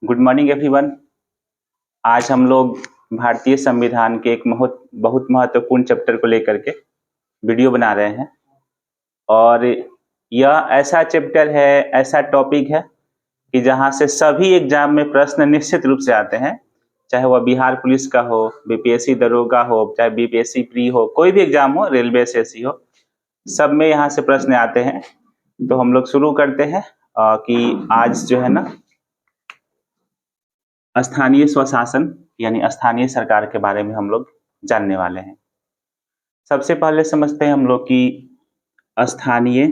Good morning everyone. आज हम लोग भारतीय संविधान के एक बहुत महत्वपूर्ण चैप्टर को लेकर के वीडियो बना रहे हैं और यह ऐसा चैप्टर है, ऐसा टॉपिक है कि जहां से सभी एग्जाम में प्रश्न निश्चित रूप से आते हैं, चाहे वह बिहार पुलिस का हो, बीपीएससी दरोगा हो, चाहे बीपीएससी प्री हो, कोई भी एग्जाम हो, रेलवे एसएससी हो, सब में यहाँ से प्रश्न आते हैं। तो हम लोग शुरू करते हैं कि आज जो है ना स्थानीय स्वशासन यानी स्थानीय सरकार के बारे में हम लोग जानने वाले हैं। सबसे पहले समझते हैं हम लोग कि स्थानीय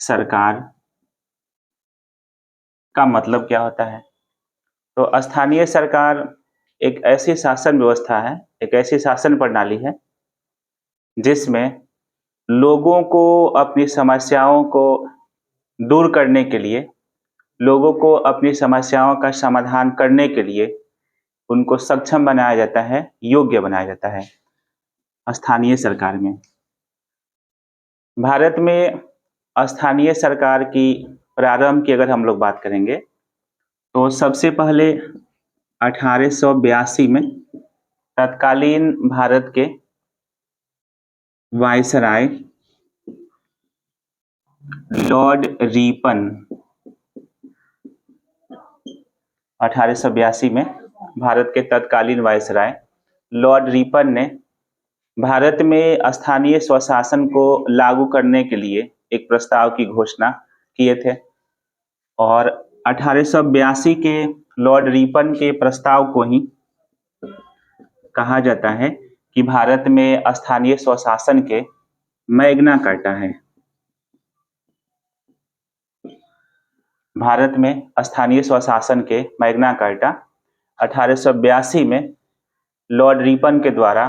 सरकार का मतलब क्या होता है। तो स्थानीय सरकार एक ऐसी शासन व्यवस्था है, एक ऐसी शासन प्रणाली है जिसमें लोगों को अपनी समस्याओं को दूर करने के लिए, लोगों को अपनी समस्याओं का समाधान करने के लिए उनको सक्षम बनाया जाता है, योग्य बनाया जाता है स्थानीय सरकार में। भारत में स्थानीय सरकार की प्रारंभ की अगर हम लोग बात करेंगे तो सबसे पहले 1882 में तत्कालीन भारत के वायसराय लॉर्ड रिपन 1882 में भारत के तत्कालीन वायसराय लॉर्ड रिपन ने भारत में स्थानीय स्वशासन को लागू करने के लिए एक प्रस्ताव की घोषणा किए थे और 1882 के लॉर्ड रिपन के प्रस्ताव को ही कहा जाता है कि भारत में स्थानीय स्वशासन के मैग्ना कार्टा है। भारत में स्थानीय स्वशासन के मैग्ना कार्टा 1882 में लॉर्ड रिपन के द्वारा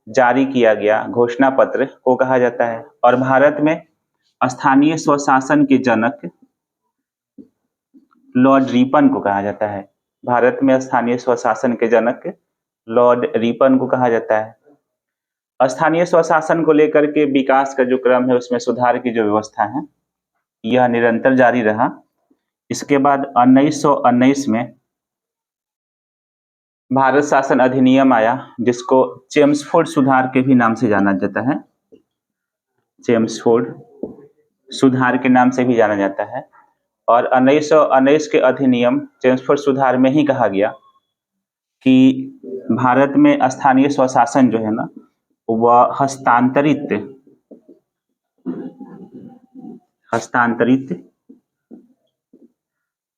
जारी किया गया घोषणा पत्र को कहा जाता है और भारत में स्थानीय स्वशासन के जनक लॉर्ड रिपन को कहा जाता है। भारत में स्थानीय स्वशासन के जनक लॉर्ड रिपन को कहा जाता है। स्थानीय स्वशासन को लेकर के विकास का जो क्रम है, उसमें सुधार की जो व्यवस्था है, यह निरंतर जारी रहा। इसके बाद 1919 में भारत शासन अधिनियम आया, जिसको चेम्सफोर्ड सुधार के भी नाम से जाना जाता है। चेम्सफोर्ड सुधार के नाम से भी जाना जाता है और 1919 के अधिनियम चेम्सफोर्ड सुधार में ही कहा गया कि भारत में स्थानीय स्वशासन जो है ना, वह हस्तांतरित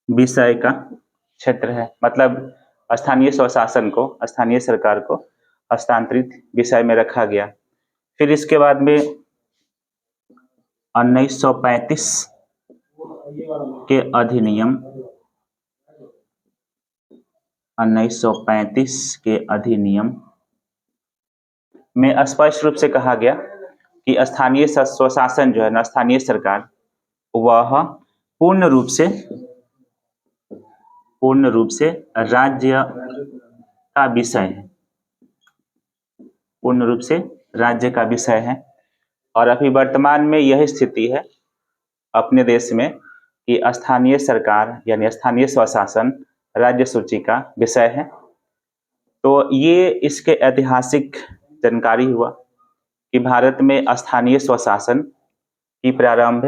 विषय का क्षेत्र है। मतलब स्थानीय स्वशासन को, स्थानीय सरकार को हस्तांतरित विषय में रखा गया। फिर इसके बाद में 1935 के अधिनियम 1935 के अधिनियम में स्पष्ट रूप से कहा गया कि स्थानीय स्वशासन जो है ना, स्थानीय सरकार, वह पूर्ण रूप से राज्य का विषय है, पूर्ण रूप से राज्य का विषय है। और अभी वर्तमान में यह स्थिति है अपने देश में कि स्थानीय सरकार यानी स्थानीय स्वशासन राज्य सूची का विषय है। तो ये इसके ऐतिहासिक जानकारी हुआ कि भारत में स्थानीय स्वशासन की प्रारंभ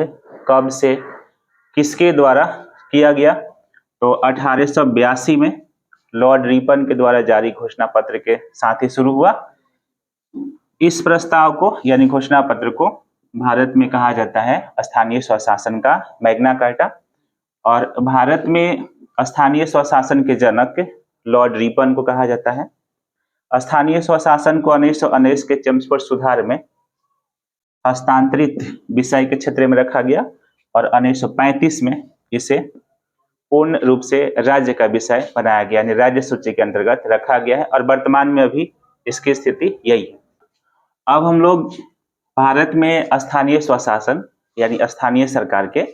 कब से, किसके द्वारा किया गया। तो 1882 में लॉर्ड रिपन के द्वारा जारी घोषणा पत्र के साथ ही शुरू हुआ। इस प्रस्ताव को यानी घोषणा पत्र को भारत में कहा जाता है स्थानीय स्वशासन का मैग्ना कार्टा। और भारत में स्थानीय स्वशासन के जनक लॉर्ड रिपन को कहा जाता है। स्थानीय स्वशासन को 1919 के चेम्सफोर्ड सुधार में हस्तांतरित विषय के क्षेत्र में रखा गया और 1935 में इसे पूर्ण रूप से राज्य का विषय बनाया गया, यानी राज्य सूची के अंतर्गत रखा गया है और वर्तमान में अभी इसकी स्थिति यही है। अब हम लोग भारत में स्थानीय स्वशासन यानी स्थानीय सरकार के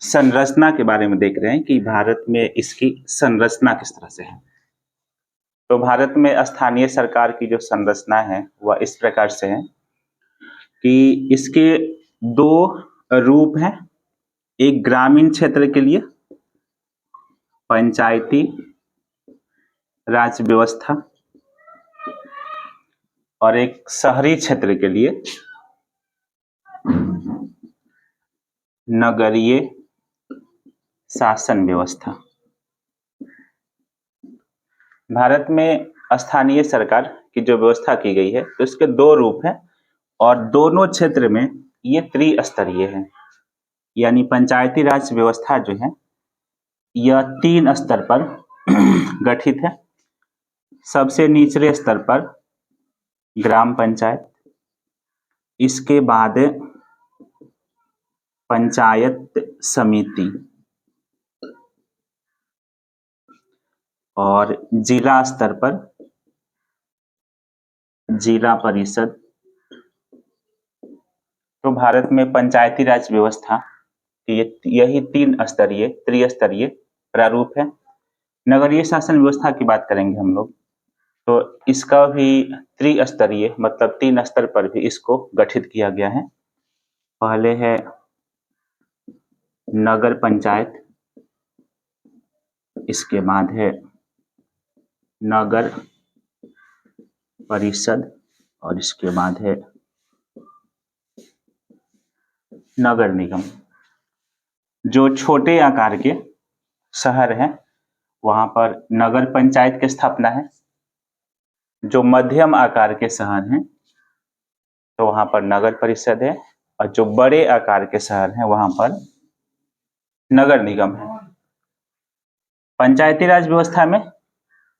संरचना के बारे में देख रहे हैं कि भारत में इसकी संरचना किस तरह से है। तो भारत में स्थानीय सरकार की जो संरचना है वह इस प्रकार से है कि इसके दो रूप हैं, एक ग्रामीण क्षेत्र के लिए पंचायती राज व्यवस्था और एक शहरी क्षेत्र के लिए नगरीय शासन व्यवस्था। भारत में स्थानीय सरकार की जो व्यवस्था की गई है तो इसके दो रूप हैं और दोनों क्षेत्र में ये त्रिस्तरीय है। यानी पंचायती राज व्यवस्था जो है यह 3 स्तर पर गठित है। सबसे निचले स्तर पर ग्राम पंचायत, इसके बाद पंचायत समिति और जिला स्तर पर जिला परिषद। तो भारत में पंचायती राज व्यवस्था यही 3 स्तरीय त्रिस्तरीय प्रारूप है। नगरीय शासन व्यवस्था की बात करेंगे हम लोग तो इसका भी त्रिस्तरीय मतलब 3 स्तर पर भी इसको गठित किया गया है। पहले है नगर पंचायत, इसके बाद है नगर परिषद और इसके बाद है नगर निगम। जो छोटे आकार के शहर हैं वहां पर नगर पंचायत की स्थापना है। जो मध्यम आकार के शहर हैं तो वहां पर नगर परिषद है और जो बड़े आकार के शहर हैं वहां पर नगर निगम है। पंचायती राज व्यवस्था में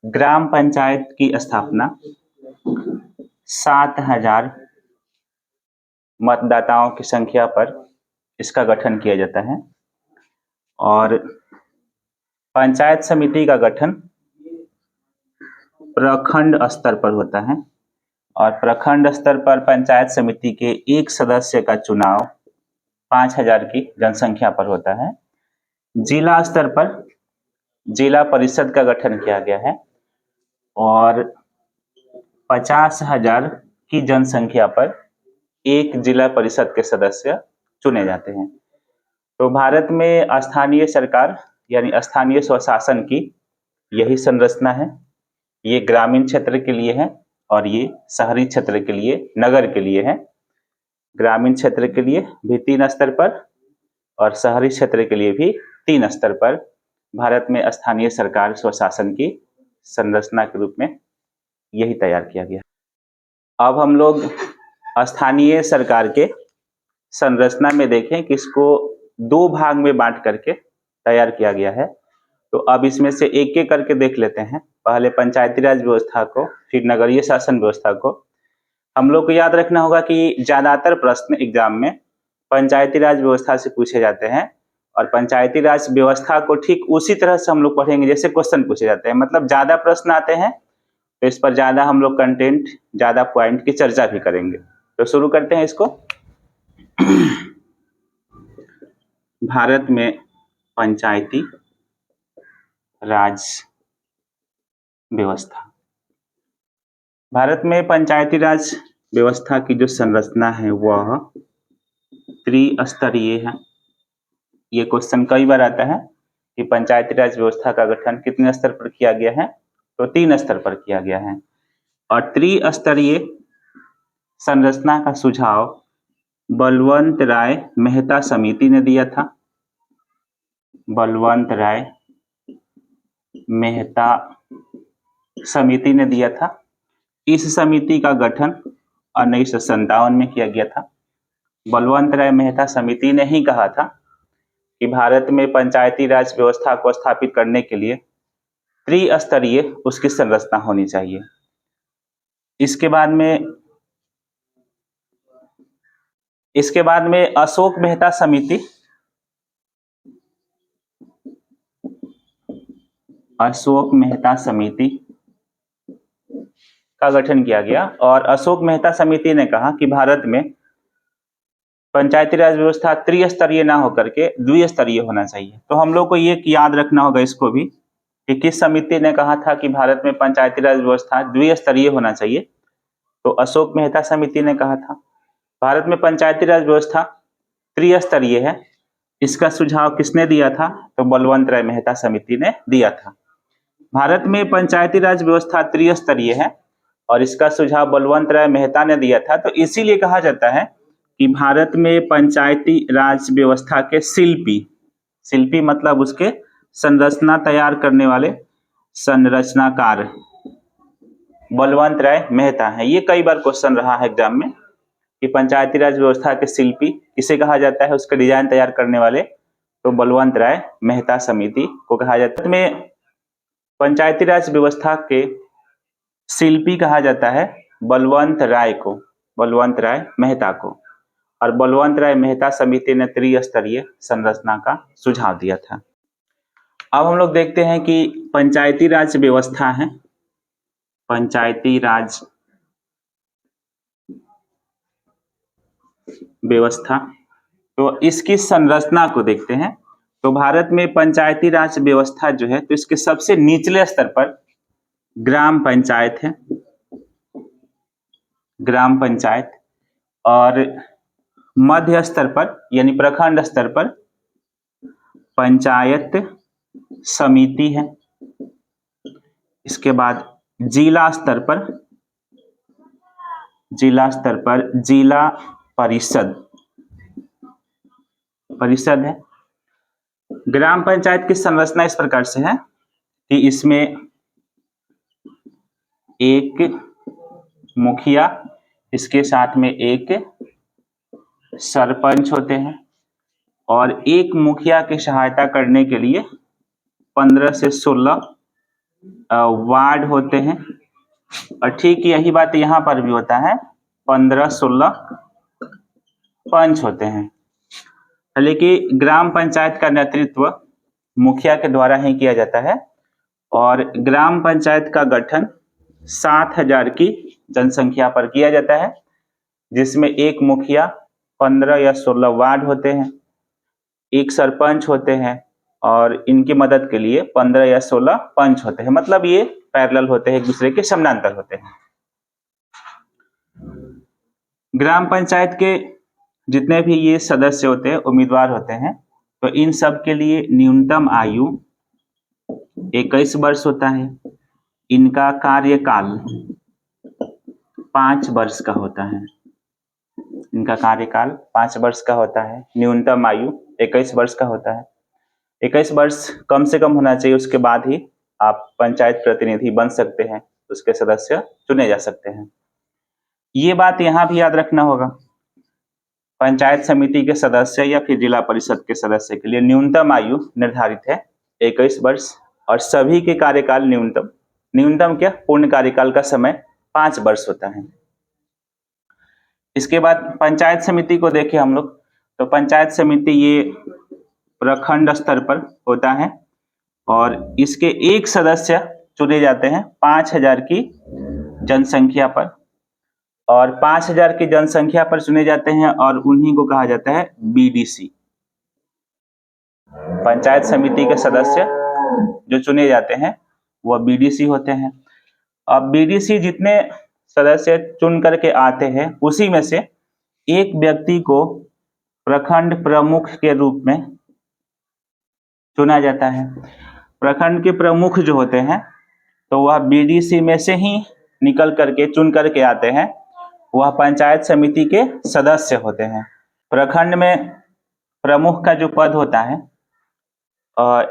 ग्राम पंचायत की स्थापना 7000 मतदाताओं की संख्या पर इसका गठन किया जाता है और पंचायत समिति का गठन प्रखंड स्तर पर होता है और प्रखंड स्तर पर पंचायत समिति के एक सदस्य का चुनाव 5000 की जनसंख्या पर होता है। जिला स्तर पर जिला परिषद का गठन किया गया है और 50,000 की जनसंख्या पर एक जिला परिषद के सदस्य चुने जाते हैं। तो भारत में स्थानीय सरकार यानी स्थानीय स्वशासन की यही संरचना है। ये ग्रामीण क्षेत्र के लिए है और ये शहरी क्षेत्र के लिए नगर के लिए है। ग्रामीण क्षेत्र के लिए भी 3 स्तर पर और शहरी क्षेत्र के लिए भी 3 स्तर पर भारत में स्थानीय सरकार स्वशासन की संरचना के रूप में यही तैयार किया गया। अब हम लोग स्थानीय सरकार के संरचना में देखें कि इसको 2 भाग में बांट करके तैयार किया गया है। तो अब इसमें से एक एक करके देख लेते हैं। पहले पंचायती राज व्यवस्था को, फिर नगरीय शासन व्यवस्था को। हम लोग को याद रखना होगा कि ज्यादातर प्रश्न एग्जाम में पंचायती राज व्यवस्था से पूछे जाते हैं और पंचायती राज व्यवस्था को ठीक उसी तरह से हम लोग पढ़ेंगे जैसे क्वेश्चन पूछे जाते हैं। मतलब ज्यादा प्रश्न आते हैं तो इस पर ज्यादा हम लोग कंटेंट, ज्यादा पॉइंट की चर्चा भी करेंगे। तो शुरू करते हैं इसको। भारत में पंचायती राज व्यवस्था। भारत में पंचायती राज व्यवस्था की जो संरचना है वह त्रिस्तरीय है। ये क्वेश्चन कई बार आता है कि पंचायती राज व्यवस्था का गठन कितने स्तर पर किया गया है, तो 3 स्तर पर किया गया है। और त्रिस्तरीय संरचना का सुझाव बलवंत राय मेहता समिति ने दिया था। बलवंत राय मेहता समिति ने दिया था। इस समिति का गठन 1957 में किया गया था। बलवंत राय मेहता समिति ने ही कहा था कि भारत में पंचायती राज व्यवस्था को स्थापित करने के लिए त्रिस्तरीय उसकी संरचना होनी चाहिए। इसके बाद में अशोक मेहता समिति का गठन किया गया और अशोक मेहता समिति ने कहा कि भारत में पंचायती राज व्यवस्था त्रिस्तरीय ना होकर के द्विस्तरीय होना चाहिए। तो हम लोग को ये याद रखना होगा इसको भी कि किस समिति ने कहा था कि भारत में पंचायती राज व्यवस्था द्विस्तरीय होना चाहिए। तो अशोक मेहता समिति ने कहा था। भारत में पंचायती राज व्यवस्था त्रिस्तरीय है, इसका सुझाव किसने दिया था? तो बलवंत राय मेहता समिति ने दिया था। भारत में पंचायती राज व्यवस्था त्रिस्तरीय है और इसका सुझाव बलवंत राय मेहता ने दिया था। तो इसीलिए कहा जाता है कि भारत में पंचायती राज व्यवस्था के शिल्पी मतलब उसके संरचना तैयार करने वाले संरचनाकार बलवंत राय मेहता है। ये कई बार क्वेश्चन रहा है एग्जाम में कि पंचायती राज व्यवस्था के शिल्पी किसे कहा जाता है, उसके डिजाइन तैयार करने वाले, तो बलवंत राय मेहता समिति को कहा जाता है। में पंचायती राज व्यवस्था के शिल्पी कहा जाता है बलवंत राय मेहता को, और बलवंत राय मेहता समिति ने त्रिस्तरीय संरचना का सुझाव दिया था। अब हम लोग देखते हैं कि पंचायती राज व्यवस्था है, पंचायती राज व्यवस्था, तो इसकी संरचना को देखते हैं। तो भारत में पंचायती राज व्यवस्था जो है, तो इसके सबसे निचले स्तर पर ग्राम पंचायत है, ग्राम पंचायत, और मध्य स्तर पर यानी प्रखंड स्तर पर पंचायत समिति है। इसके बाद जिला स्तर पर जिला परिषद है। ग्राम पंचायत की संरचना इस प्रकार से है कि इसमें एक मुखिया, इसके साथ में एक सरपंच होते हैं, और एक मुखिया की सहायता करने के लिए 15 से 16 वार्ड होते हैं। और ठीक यही बात यहाँ पर भी होता है, 15-16 पंच होते हैं। लेकिन ग्राम पंचायत का नेतृत्व मुखिया के द्वारा ही किया जाता है, और ग्राम पंचायत का गठन 7000 की जनसंख्या पर किया जाता है, जिसमें एक मुखिया, 15 या 16 वार्ड होते हैं, एक सरपंच होते हैं, और इनकी मदद के लिए 15 या 16 पंच होते हैं। मतलब ये पैरेलल होते हैं, एक दूसरे के समानांतर होते हैं। ग्राम पंचायत के जितने भी ये सदस्य होते हैं, उम्मीदवार होते हैं, तो इन सब के लिए न्यूनतम आयु 21 वर्ष होता है। इनका कार्यकाल 5 वर्ष का होता है। इनका कार्यकाल 5 वर्ष का होता है। न्यूनतम आयु 21 वर्ष का होता है। 21 वर्ष कम से कम होना चाहिए, उसके बाद ही आप पंचायत प्रतिनिधि बन सकते हैं, उसके सदस्य चुने जा सकते हैं। ये बात यहाँ भी याद रखना होगा, पंचायत समिति के सदस्य या फिर जिला परिषद के सदस्य के लिए न्यूनतम आयु निर्धारित है 21 वर्ष, और सभी के कार्यकाल न्यूनतम क्या, पूर्ण कार्यकाल का समय 5 वर्ष होता है। इसके बाद पंचायत समिति को देखें हम लोग, तो पंचायत समिति ये प्रखंड स्तर पर होता है, और इसके एक सदस्य चुने जाते हैं 5000 की जनसंख्या पर, और 5000 की जनसंख्या पर चुने जाते हैं, और उन्हीं को कहा जाता है बीडीसी। पंचायत समिति के सदस्य जो चुने जाते हैं वह बीडीसी होते हैं। अब बीडीसी जितने सदस्य चुन करके आते हैं, उसी में से एक व्यक्ति को प्रखंड प्रमुख के रूप में चुना जाता है। प्रखंड के प्रमुख जो होते हैं, तो वह बीडीसी में से ही निकल करके चुन करके आते हैं, वह पंचायत समिति के सदस्य होते हैं। प्रखंड में प्रमुख का जो पद होता है,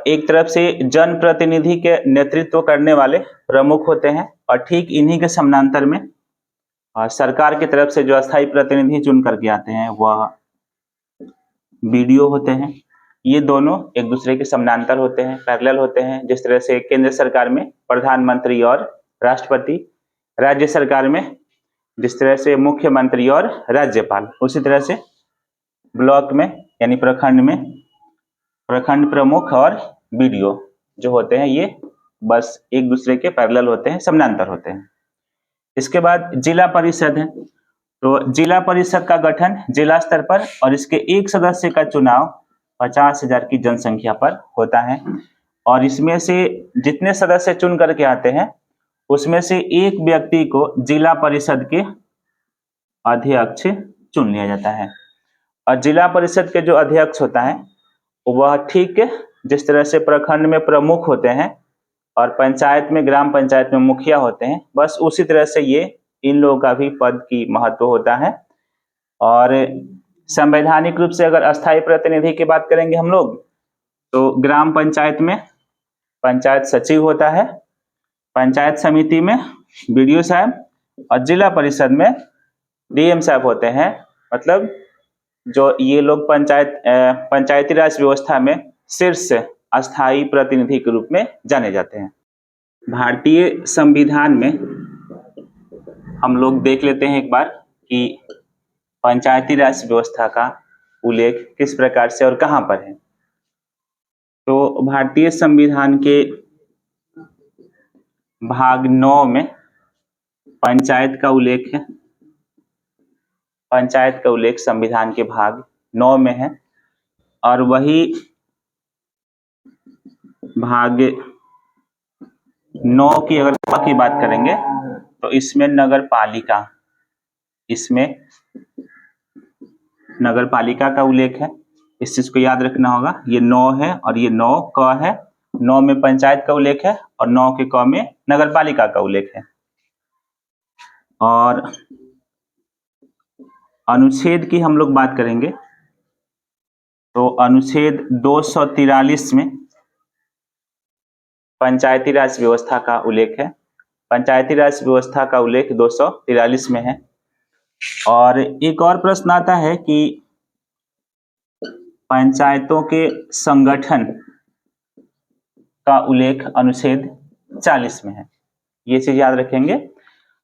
एक तरफ से जनप्रतिनिधि के नेतृत्व करने वाले प्रमुख होते हैं, और ठीक इन्हीं के समानांतर में सरकार की तरफ से जो अस्थायी प्रतिनिधि चुन करके आते हैं वह बीडीओ होते हैं। ये दोनों एक दूसरे के समानांतर होते हैं, पैरेलल होते हैं। जिस तरह से केंद्र सरकार में प्रधानमंत्री और राष्ट्रपति, राज्य सरकार में जिस तरह से मुख्यमंत्री और राज्यपाल, उसी तरह से ब्लॉक में यानी प्रखंड में प्रखंड प्रमुख और बीडीओ जो होते हैं, ये बस एक दूसरे के पैरेलल होते हैं, समानांतर होते हैं। इसके बाद जिला परिषद है, तो जिला परिषद का गठन जिला स्तर पर, और इसके एक सदस्य का चुनाव 50,000 की जनसंख्या पर होता है, और इसमें से जितने सदस्य चुन करके आते हैं, उसमें से एक व्यक्ति को जिला परिषद के अध्यक्ष चुन लिया जाता है। और जिला परिषद के जो अध्यक्ष होता है वह ठीक जिस तरह से प्रखंड में प्रमुख होते हैं और पंचायत में, ग्राम पंचायत में मुखिया होते हैं, बस उसी तरह से ये इन लोगों का भी पद की महत्व होता है। और संवैधानिक रूप से अगर अस्थायी प्रतिनिधि की बात करेंगे हम लोग, तो ग्राम पंचायत में पंचायत सचिव होता है, पंचायत समिति में बीडीओ साहब और जिला परिषद में डीएम साहब होते हैं। मतलब जो ये लोग पंचायती राज व्यवस्था में शीर्ष अस्थायी प्रतिनिधि के रूप में जाने जाते हैं। भारतीय संविधान में हम लोग देख लेते हैं एक बार कि पंचायती राज व्यवस्था का उल्लेख किस प्रकार से और कहां पर है। तो भारतीय संविधान के भाग 9 में पंचायत का उल्लेख है। पंचायत का उल्लेख संविधान के भाग 9 में है। और वही भाग 9 की अगर की बात करेंगे तो इसमें नगर पालिका का उल्लेख है। इस चीज को याद रखना होगा। ये 9 है और ये 9 क है। 9 में पंचायत का उल्लेख है और 9 के क में नगर पालिका का उल्लेख है। और अनुच्छेद की हम लोग बात करेंगे तो अनुच्छेद 243 में पंचायती राज व्यवस्था का उल्लेख है। पंचायती राज व्यवस्था का उल्लेख 243 में है। और एक और प्रश्न आता है कि पंचायतों के संगठन का उल्लेख अनुच्छेद 40 में है। ये चीज याद रखेंगे।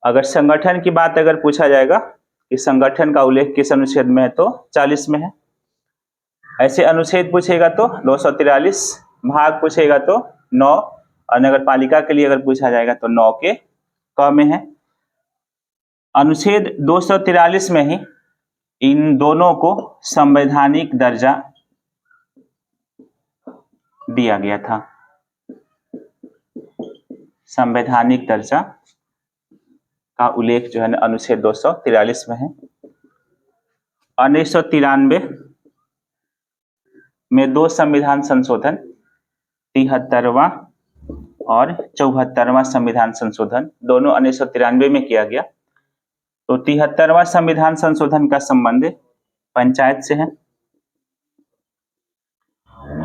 अगर संगठन की बात अगर पूछा जाएगा कि संगठन का उल्लेख किस अनुच्छेद में है, तो 40 में है। ऐसे अनुच्छेद पूछेगा तो 243, भाग पूछेगा तो 9, और नगर पालिका के लिए अगर पूछा जाएगा तो 9 के क में है। अनुच्छेद 243 में ही इन दोनों को संवैधानिक दर्जा दिया गया था। संवैधानिक दर्जा का उल्लेख जो है अनुच्छेद 243 में है। 1993 में 2 संविधान संशोधन, 73वां और 74वां संविधान संशोधन, दोनों 1993 में किया गया। तो 73वां संविधान संशोधन का संबंध पंचायत से है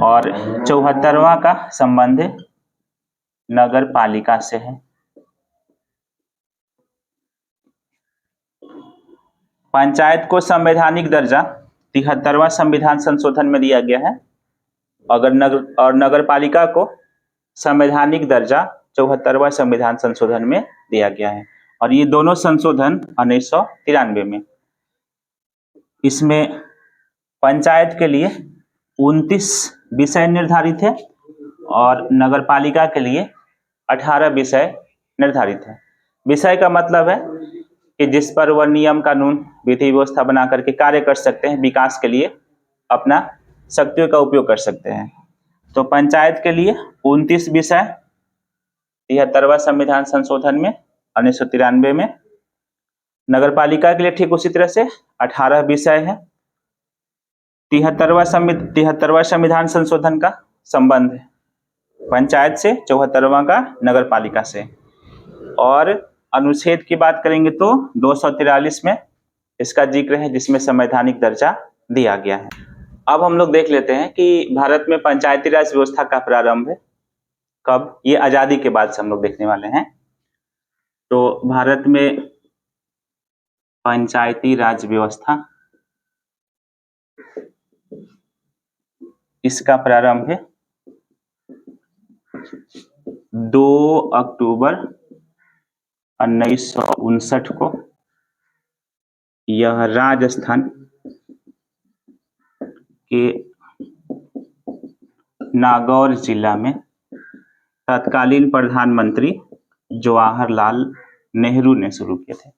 और 74वां का संबंध नगर पालिका से है। पंचायत को संवैधानिक दर्जा 73वां संविधान संशोधन में दिया गया है, अगर नगर पालिका को संवैधानिक दर्जा 74वां संविधान संशोधन में दिया गया है। और ये दोनों संशोधन 1993 में। इसमें पंचायत के लिए 29 विषय निर्धारित है और नगर पालिका के लिए 18 विषय निर्धारित है। विषय का मतलब है कि जिस पर वह नियम कानून विधि व्यवस्था बना करके कार्य कर सकते हैं, विकास के लिए अपना शक्तियों का उपयोग कर सकते हैं। तो पंचायत के लिए 29 विषय 73वां संविधान संशोधन में 1993 में, नगर पालिका के लिए ठीक उसी तरह से 18 विषय है। 73वां संविधान संशोधन का संबंध है पंचायत से, 74वां का नगर पालिका से। और अनुच्छेद की बात करेंगे तो 243 में इसका जिक्र है, जिसमें संवैधानिक दर्जा दिया गया है। अब हम लोग देख लेते हैं कि भारत में पंचायती राज व्यवस्था का प्रारंभ कब, ये आजादी के बाद से हम लोग देखने वाले हैं। तो भारत में पंचायती राज व्यवस्था, इसका प्रारंभ है 2 अक्टूबर 1959 को। यह राजस्थान के नागौर जिला में तत्कालीन प्रधानमंत्री जवाहरलाल नेहरू ने शुरू किए थे।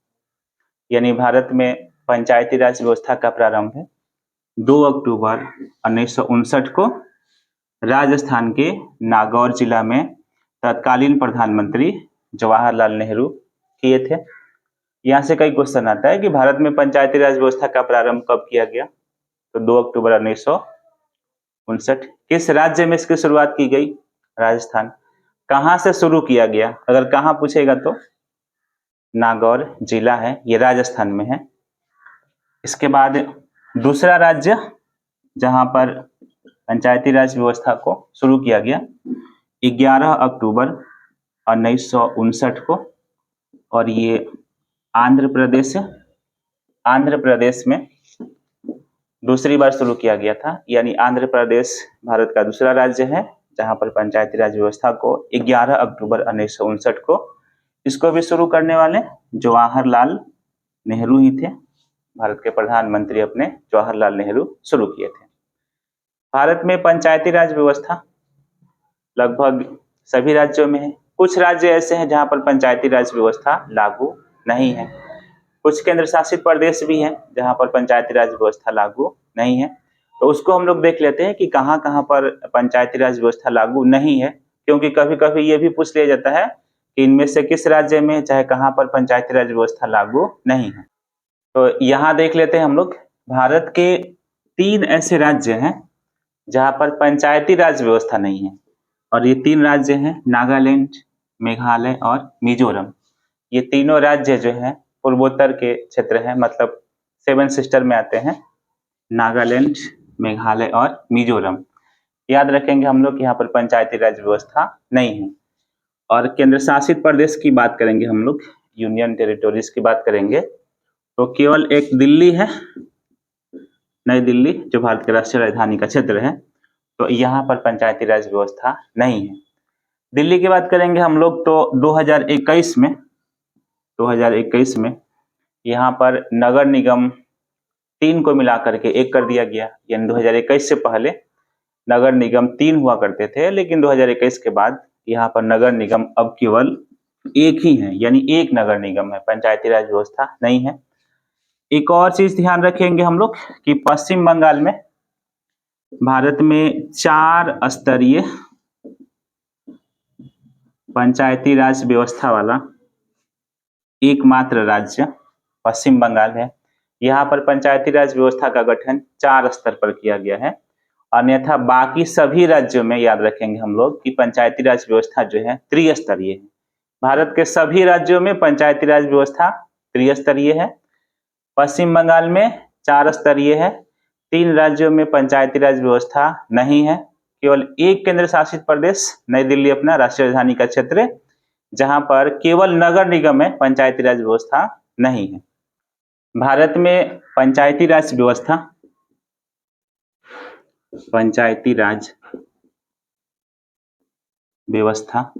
यानी भारत में पंचायती राज व्यवस्था का प्रारंभ है 2 अक्टूबर 1959 को राजस्थान के नागौर जिला में तत्कालीन प्रधानमंत्री जवाहरलाल नेहरू किए थे। यहाँ से कई क्वेश्चन आता है कि भारत में पंचायती राज व्यवस्था का प्रारंभ कब किया गया, तो 2 अक्टूबर 1959। किस राज्य में इसकी शुरुआत की गई? राजस्थान। कहाँ से शुरू किया गया? अगर कहाँ पूछेगा तो नागौर जिला है, ये राजस्थान में है। इसके बाद दूसरा राज्य जहां पर पंचायती राज व्यवस्था को शुरू किया गया 11 अक्टूबर 1959 को, और ये आंध्र प्रदेश है। आंध्र प्रदेश में दूसरी बार शुरू किया गया था, यानी आंध्र प्रदेश भारत का दूसरा राज्य है जहां पर पंचायती राज व्यवस्था को 11 अक्टूबर 1959 को, इसको भी शुरू करने वाले जवाहरलाल नेहरू ही थे। भारत के प्रधानमंत्री अपने जवाहरलाल नेहरू शुरू किए थे। भारत में पंचायती राज व्यवस्था लगभग सभी राज्यों में है। कुछ राज्य ऐसे हैं जहां पर पंचायती राज व्यवस्था लागू नहीं है। कुछ केंद्र शासित प्रदेश भी हैं जहां पर पंचायती राज व्यवस्था लागू नहीं है। तो उसको हम लोग देख लेते हैं कि कहां कहां पर पंचायती राज व्यवस्था लागू नहीं है, क्योंकि कभी कभी ये भी पूछ लिया जाता है कि इनमें से किस राज्य में चाहे कहां पर पंचायती राज व्यवस्था लागू नहीं है। तो यहाँ देख लेते हैं हम लोग, भारत के 3 ऐसे राज्य हैं जहां पर पंचायती राज व्यवस्था नहीं है, और ये 3 राज्य हैं नागालैंड, मेघालय और मिजोरम। ये तीनों राज्य जो है पूर्वोत्तर के क्षेत्र हैं, मतलब 7 सिस्टर में आते हैं, नागालैंड, मेघालय और मिजोरम। याद रखेंगे हम लोग यहाँ पर पंचायती राज व्यवस्था नहीं है। और केंद्र शासित प्रदेश की बात करेंगे हम लोग, यूनियन टेरिटोरीज की बात करेंगे, तो केवल एक दिल्ली है, नई दिल्ली, जो भारत के राष्ट्रीय राजधानी का क्षेत्र है। तो यहाँ पर पंचायती राज व्यवस्था नहीं है। दिल्ली की बात करेंगे हम लोग तो 2021 में यहाँ पर नगर निगम 3 को मिला करके 1 कर दिया गया। यानी 2021 से पहले नगर निगम 3 हुआ करते थे, लेकिन 2021 के बाद यहाँ पर नगर निगम अब केवल 1 ही है, यानी 1 नगर निगम है, पंचायती राज व्यवस्था नहीं है। एक और चीज ध्यान रखेंगे हम लोग कि पश्चिम बंगाल में भारत में 4 स्तरीय पंचायती राज व्यवस्था वाला एकमात्र राज्य पश्चिम बंगाल है। यहाँ पर पंचायती राज व्यवस्था का गठन 4 स्तर पर किया गया है। अन्यथा बाकी सभी राज्यों में याद रखेंगे हम लोग कि पंचायती राज व्यवस्था जो है त्रिस्तरीय है। भारत के सभी राज्यों में पंचायती राज व्यवस्था त्रिस्तरीय है। पश्चिम बंगाल में 4 स्तरीय है। 3 राज्यों में पंचायती राज व्यवस्था नहीं है। केवल 1 केंद्र शासित प्रदेश नई दिल्ली अपना राष्ट्रीय राजधानी का क्षेत्र, जहां पर केवल नगर निगम में पंचायती राज व्यवस्था नहीं है। भारत में पंचायती राज व्यवस्था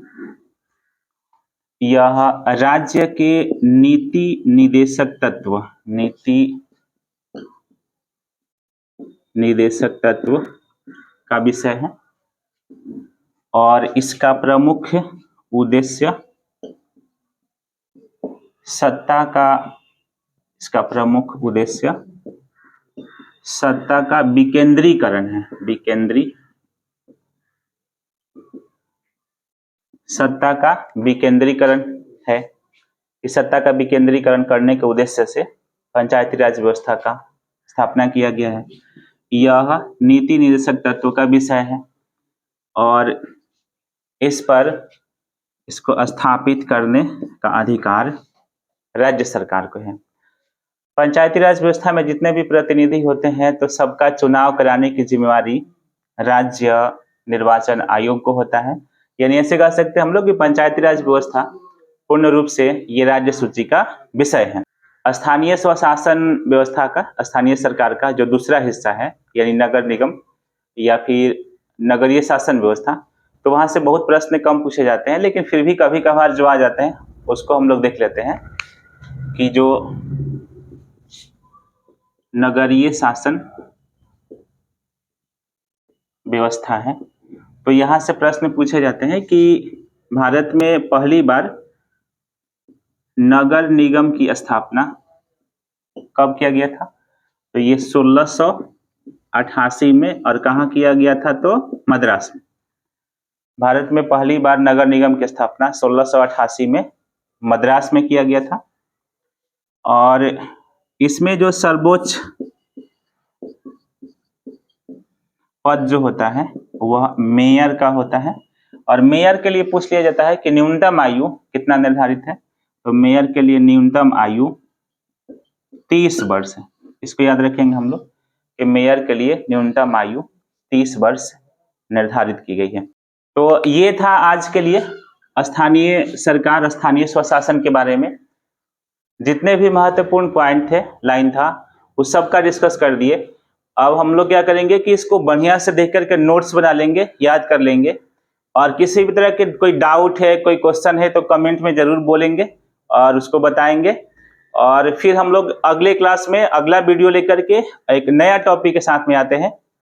यह राज्य के नीति निदेशक तत्व का विषय है, और इसका प्रमुख उद्देश्य सत्ता का विकेंद्रीकरण है। सत्ता का विकेंद्रीकरण है। इस सत्ता का विकेंद्रीकरण करने के उद्देश्य से पंचायती राज व्यवस्था का स्थापना किया गया है। यह नीति निदेशक तत्व का विषय है, और इस पर इसको स्थापित करने का अधिकार राज्य सरकार को है। पंचायती राज व्यवस्था में जितने भी प्रतिनिधि होते हैं तो सबका चुनाव कराने की जिम्मेवारी राज्य निर्वाचन आयोग को होता है। यानी ऐसे कह सकते हैं हम लोग कि पंचायती राज व्यवस्था पूर्ण रूप से ये राज्य सूची का विषय है। स्थानीय स्वशासन व्यवस्था का, स्थानीय सरकार का जो दूसरा हिस्सा है, यानी नगर निगम या फिर नगरीय शासन व्यवस्था, तो वहां से बहुत प्रश्न कम पूछे जाते हैं, लेकिन फिर भी कभी कभार जो आ जाते हैं उसको हम लोग देख लेते हैं कि जो नगरीय शासन व्यवस्था है, तो यहाँ से प्रश्न पूछे जाते हैं कि भारत में पहली बार नगर निगम की स्थापना कब किया गया था? तो ये 1688 में, और कहाँ किया गया था? तो मद्रास में। भारत में पहली बार नगर निगम की स्थापना 1688 में मद्रास में किया गया था, और इसमें जो सर्वोच्च पद जो होता है वह मेयर का होता है। और मेयर के लिए पूछ लिया जाता है कि न्यूनतम आयु कितना निर्धारित है, तो मेयर के लिए न्यूनतम आयु 30 वर्ष है। इसको याद रखेंगे हम लोग कि मेयर के लिए न्यूनतम आयु 30 वर्ष निर्धारित की गई है। तो ये था आज के लिए स्थानीय सरकार, स्थानीय स्वशासन के बारे में। जितने भी महत्वपूर्ण पॉइंट थे, लाइन था, उस सब का डिस्कस कर दिए। अब हम लोग क्या करेंगे कि इसको बढ़िया से देख करके नोट्स बना लेंगे, याद कर लेंगे, और किसी भी तरह के कोई डाउट है, कोई क्वेश्चन है तो कमेंट में जरूर बोलेंगे और उसको बताएंगे। और फिर हम लोग अगले क्लास में अगला वीडियो लेकर के एक नया टॉपिक के साथ में आते हैं।